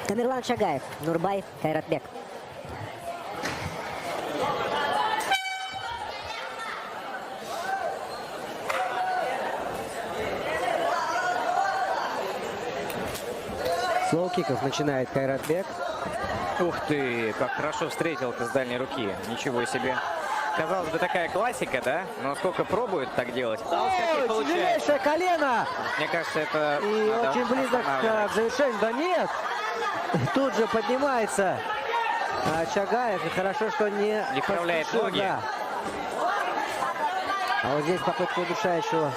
Тамерлан Чагаев, Нурбай Кайратбек. С лоу-киков начинает Кайратбек. Ух ты, как хорошо встретил ты с дальней руки. Ничего себе. Казалось бы, такая классика, да? Но сколько пробует так делать, Тяжелейшее колено! Мне кажется, это... И надо очень близко к завершению. Да нет! Тут же поднимается Чагаев. И хорошо, что не вправляет поспешил, ноги. да. А вот здесь попытка удушающего.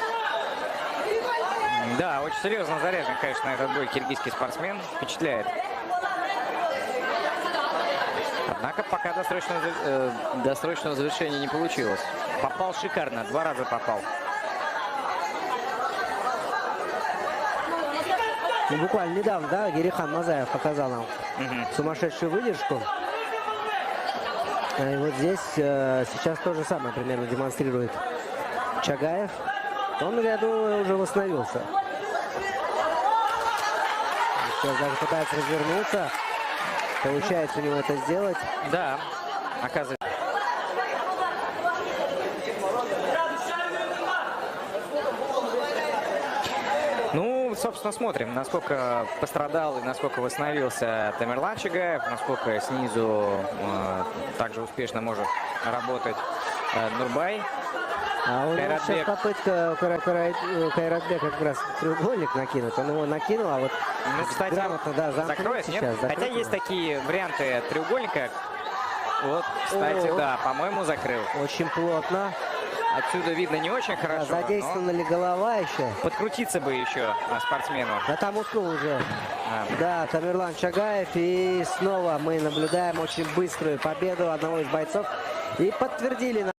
Да, очень серьезно заряжен, конечно, этот бой киргизский спортсмен. Впечатляет. Однако пока досрочного завершения не получилось. Попал шикарно, 2 раза попал. Ну, буквально недавно, да, Герихан Мазаев показал нам сумасшедшую выдержку. И вот здесь сейчас то же самое примерно демонстрирует Чагаев. Он, я думаю, уже восстановился. Сейчас даже пытается развернуться. Получается у него это сделать. Да, оказывается. Ну, собственно, смотрим, насколько пострадал и насколько восстановился Тамерлан Чагаев, насколько снизу также успешно может работать Нурбай. А у него сейчас Кайратбек. попытка Кайратбека как раз треугольник накинуть. Он его накинул, а вот Ну, кстати, грамотно, да, замкнуть закроет, нет? сейчас. Хотя закрыть есть его. такие варианты треугольника. Вот, кстати, О. да, по-моему, закрыл. Очень плотно. Отсюда видно не очень хорошо, но Задействована ли голова еще? подкрутиться бы еще спортсмену. А там уснул уже. А. Да, Тамерлан Чагаев. И снова мы наблюдаем очень быструю победу одного из бойцов. И подтвердили нам.